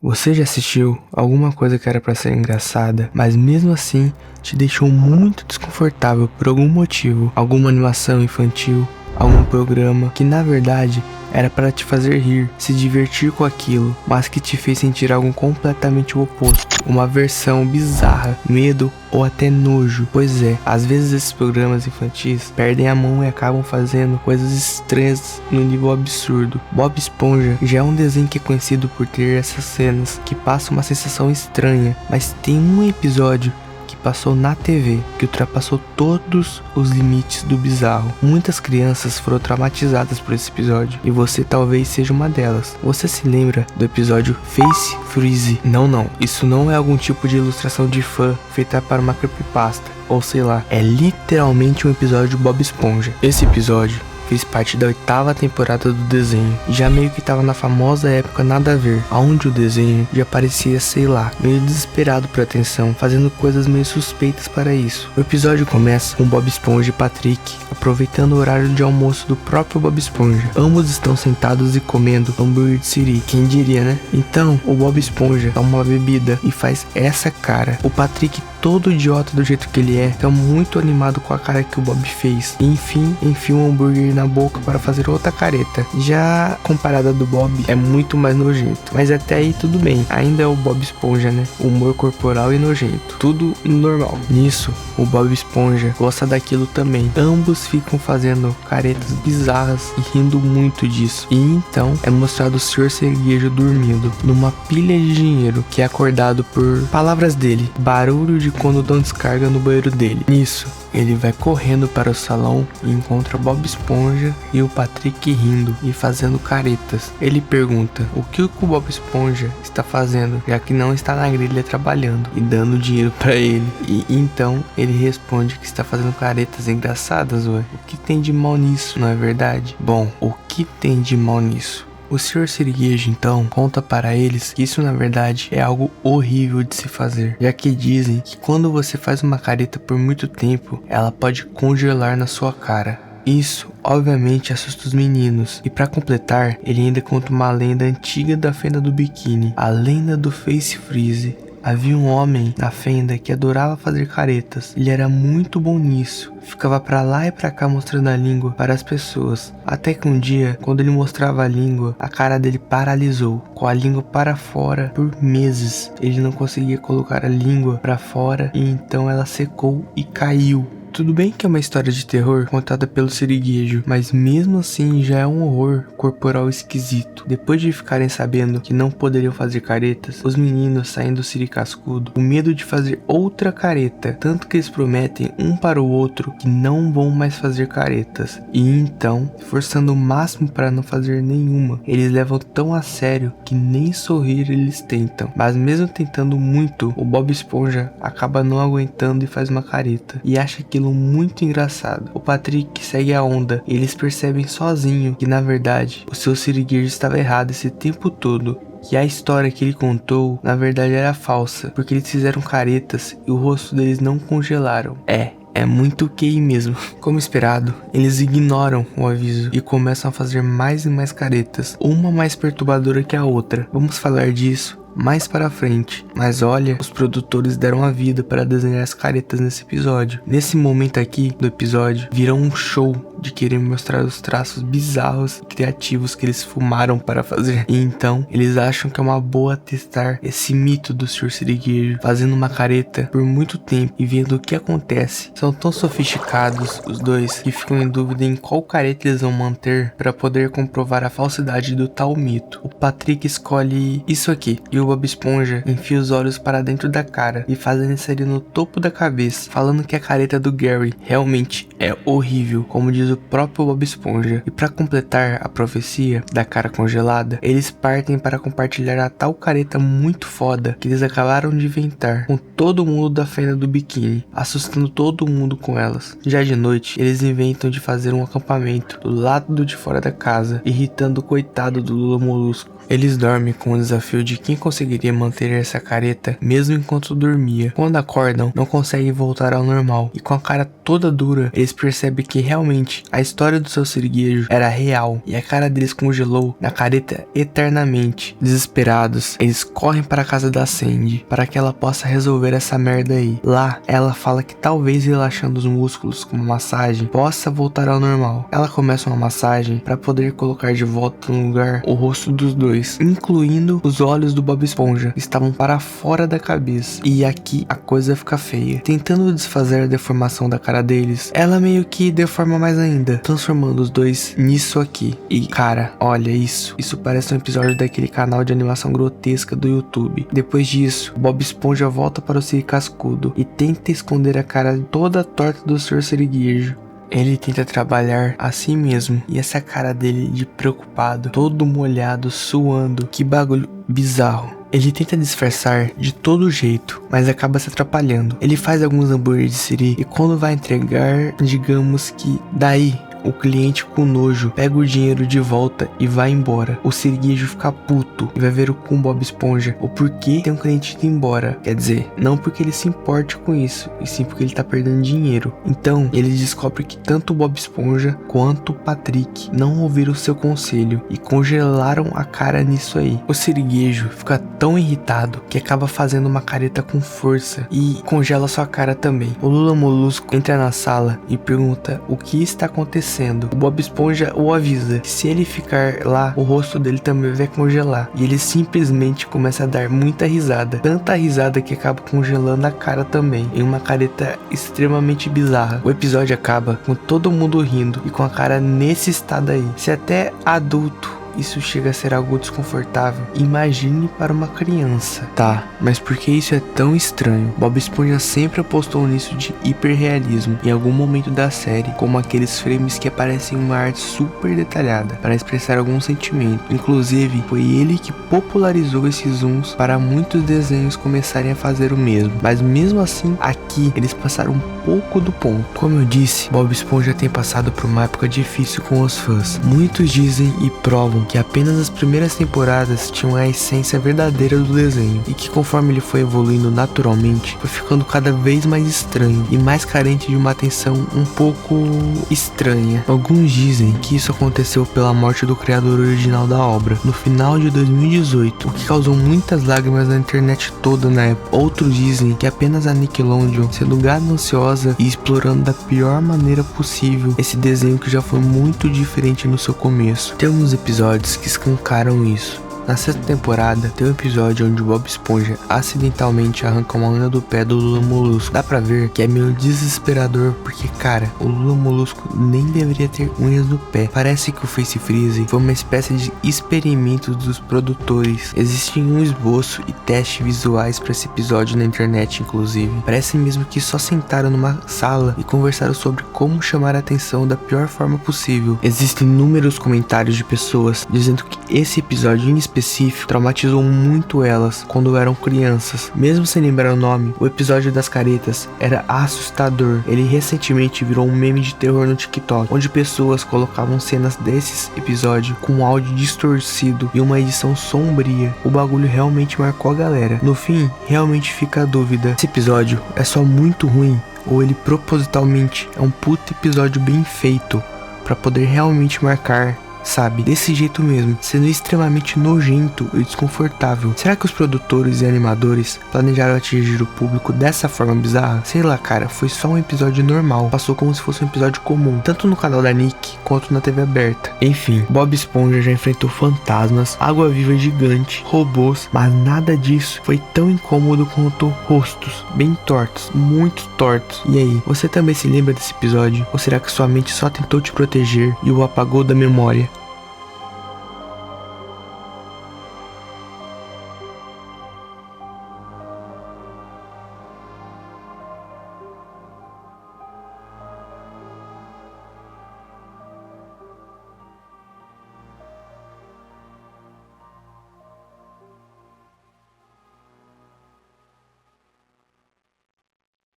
Você já assistiu alguma coisa que era pra ser engraçada, mas mesmo assim te deixou muito desconfortável por algum motivo? Alguma animação infantil, algum programa que na verdade era para te fazer rir, se divertir com aquilo, mas que te fez sentir algo completamente oposto, uma versão bizarra, medo ou até nojo. Pois é, às vezes esses programas infantis perdem a mão e acabam fazendo coisas estranhas no nível absurdo. Bob Esponja já é um desenho que é conhecido por ter essas cenas que passam uma sensação estranha, mas tem um episódio que passou na TV, que ultrapassou todos os limites do bizarro. Muitas crianças foram traumatizadas por esse episódio, e você talvez seja uma delas. Você se lembra do episódio Face Freeze? Não, isso não é algum tipo de ilustração de fã feita para uma creepypasta, ou sei lá, é literalmente um episódio de Bob Esponja. Esse episódio fez parte da 8ª temporada do desenho, e já meio que tava na famosa época nada a ver, onde o desenho já parecia, sei lá, meio desesperado por atenção, fazendo coisas meio suspeitas para isso. O episódio começa com Bob Esponja e Patrick aproveitando o horário de almoço do próprio Bob Esponja. Ambos estão sentados e comendo hambúrguer de siri, quem diria, né? Então, o Bob Esponja toma uma bebida e faz essa cara. O Patrick, todo idiota do jeito que ele é, tá muito animado com a cara que o Bob fez. E enfim, enfia um hambúrguer na boca para fazer outra careta. Já comparada do Bob, é muito mais nojento. Mas até aí tudo bem, ainda é o Bob Esponja, né? Humor corporal e nojento, tudo normal. Nisso, o Bob Esponja gosta daquilo também. Ambos ficam fazendo caretas bizarras e rindo muito disso. E então é mostrado o Sr. Sirigueijo dormindo numa pilha de dinheiro, que é acordado por palavras dele, barulho de quando dão descarga no banheiro dele. Nisso, ele vai correndo para o salão e encontra Bob Esponja e o Patrick rindo e fazendo caretas. Ele pergunta o que o Bob Esponja está fazendo, já que não está na grelha trabalhando e dando dinheiro para ele. E então ele responde que está fazendo caretas engraçadas, ué. O que tem de mal nisso, não é verdade? Bom, o que tem de mal nisso? O Sr. Sirigueijo então conta para eles que isso na verdade é algo horrível de se fazer, já que dizem que quando você faz uma careta por muito tempo, ela pode congelar na sua cara. Isso obviamente assusta os meninos, e para completar, ele ainda conta uma lenda antiga da fenda do biquíni, a lenda do Face Freeze. Havia um homem na fenda que adorava fazer caretas. Ele era muito bom nisso. Ficava pra lá e pra cá mostrando a língua para as pessoas. Até que um dia, quando ele mostrava a língua, a cara dele paralisou, com a língua para fora por meses. Ele não conseguia colocar a língua pra fora e então ela secou e caiu. Tudo bem que é uma história de terror contada pelo Sirigueijo, mas mesmo assim já é um horror corporal esquisito. Depois de ficarem sabendo que não poderiam fazer caretas, os meninos saem do Siri cascudo com medo de fazer outra careta, tanto que eles prometem um para o outro que não vão mais fazer caretas. E então, forçando o máximo para não fazer nenhuma, eles levam tão a sério que nem sorrir eles tentam. Mas mesmo tentando muito, o Bob Esponja acaba não aguentando e faz uma careta, e acha que muito engraçado. O Patrick segue a onda e eles percebem sozinho que na verdade o seu Sirigueijo estava errado esse tempo todo, que a história que ele contou na verdade era falsa, porque eles fizeram caretas e o rosto deles não congelaram. É muito QI mesmo. Como esperado, eles ignoram o aviso e começam a fazer mais e mais caretas, uma mais perturbadora que a outra. Vamos falar disso mais para frente, mas olha, os produtores deram a vida para desenhar as caretas nesse episódio. Nesse momento aqui do episódio, virou um show de querer mostrar os traços bizarros e criativos que eles fumaram para fazer. E então, eles acham que é uma boa testar esse mito do Sr. Sirigueijo, fazendo uma careta por muito tempo e vendo o que acontece. São tão sofisticados os dois que ficam em dúvida em qual careta eles vão manter para poder comprovar a falsidade do tal mito. O Patrick escolhe isso aqui, e o Bob Esponja enfia os olhos para dentro da cara e faz a inserir no topo da cabeça, falando que a careta do Gary realmente é horrível, como diz o próprio Bob Esponja. E para completar a profecia da cara congelada, eles partem para compartilhar a tal careta muito foda que eles acabaram de inventar com todo mundo da fenda do biquíni, assustando todo mundo com elas. Já de noite, eles inventam de fazer um acampamento do lado de fora da casa, irritando o coitado do Lula Molusco. Eles dormem com o desafio de quem conseguiria manter essa careta mesmo enquanto dormia. Quando acordam, não conseguem voltar ao normal, e com a cara toda dura, eles percebem que realmente a história do seu siriguejo era real, e a cara deles congelou na careta eternamente. Desesperados, eles correm para a casa da Sandy, para que ela possa resolver essa merda aí. Lá, ela fala que talvez relaxando os músculos com uma massagem, possa voltar ao normal. Ela começa uma massagem para poder colocar de volta no lugar o rosto dos dois, incluindo os olhos do Bob Esponja, que estavam para fora da cabeça. E aqui a coisa fica feia. Tentando desfazer a deformação da cara deles, ela meio que deforma mais ainda, transformando os dois nisso aqui. E cara, olha isso. Isso parece um episódio daquele canal de animação grotesca do YouTube. Depois disso, Bob Esponja volta para o Siri Cascudo e tenta esconder a cara toda torta do Sr. Siriguejo. Ele tenta trabalhar a si mesmo, e essa cara dele de preocupado, todo molhado, suando, que bagulho bizarro. Ele tenta disfarçar de todo jeito, mas acaba se atrapalhando. Ele faz alguns hambúrgueres de Siri e quando vai entregar, digamos que daí o cliente com nojo pega o dinheiro de volta e vai embora. O siriguejo fica puto e vai ver com o Bob Esponja o porquê tem um cliente indo embora. Quer dizer, não porque ele se importe com isso, e sim porque ele tá perdendo dinheiro. Então, ele descobre que tanto o Bob Esponja quanto o Patrick não ouviram o seu conselho e congelaram a cara nisso aí. O siriguejo fica tão irritado que acaba fazendo uma careta com força e congela sua cara também. O Lula Molusco entra na sala e pergunta o que está acontecendo. O Bob Esponja o avisa que se ele ficar lá, o rosto dele também vai congelar. E ele simplesmente começa a dar muita risada. Tanta risada que acaba congelando a cara também, em uma careta extremamente bizarra. O episódio acaba com todo mundo rindo e com a cara nesse estado aí. Se até adulto isso chega a ser algo desconfortável, imagine para uma criança. Tá, mas por que isso é tão estranho? Bob Esponja sempre apostou nisso de hiperrealismo em algum momento da série, como aqueles frames que aparecem uma arte super detalhada para expressar algum sentimento. Inclusive, foi ele que popularizou esses zooms para muitos desenhos começarem a fazer o mesmo. Mas mesmo assim, aqui eles passaram um pouco do ponto. Como eu disse, Bob Esponja tem passado por uma época difícil com os fãs. Muitos dizem e provam que apenas as primeiras temporadas tinham a essência verdadeira do desenho, e que conforme ele foi evoluindo naturalmente, foi ficando cada vez mais estranho e mais carente de uma atenção um pouco estranha. Alguns dizem que isso aconteceu pela morte do criador original da obra, no final de 2018, o que causou muitas lágrimas na internet toda na época. Outros dizem que apenas a Nickelodeon, sendo gananciosa e explorando da pior maneira possível esse desenho que já foi muito diferente no seu começo. Temos episódios que escancaram isso. Na sexta temporada, tem um episódio onde o Bob Esponja acidentalmente arranca uma unha do pé do Lula Molusco. Dá pra ver que é meio desesperador, porque cara, o Lula Molusco nem deveria ter unhas no pé. Parece que o Face Freeze foi uma espécie de experimento dos produtores. Existe um esboço e testes visuais para esse episódio na internet, inclusive. Parece mesmo que só sentaram numa sala e conversaram sobre como chamar a atenção da pior forma possível. Existem inúmeros comentários de pessoas dizendo que esse episódio em específico traumatizou muito elas quando eram crianças. Mesmo sem lembrar o nome, o episódio das caretas era assustador. Ele recentemente virou um meme de terror no TikTok, onde pessoas colocavam cenas desses episódios com áudio distorcido e uma edição sombria. O bagulho realmente marcou a galera. No fim, realmente fica a dúvida: esse episódio é só muito ruim ou ele propositalmente é um puto episódio bem feito pra poder realmente marcar, sabe, desse jeito mesmo, sendo extremamente nojento e desconfortável. Será que os produtores e animadores planejaram atingir o público dessa forma bizarra? Sei lá, cara, foi só um episódio normal, passou como se fosse um episódio comum, tanto no canal da Nick quanto na TV aberta. Enfim, Bob Esponja já enfrentou fantasmas, água-viva gigante, robôs, mas nada disso foi tão incômodo quanto rostos bem tortos, muito tortos. E aí, você também se lembra desse episódio? Ou será que sua mente só tentou te proteger e o apagou da memória?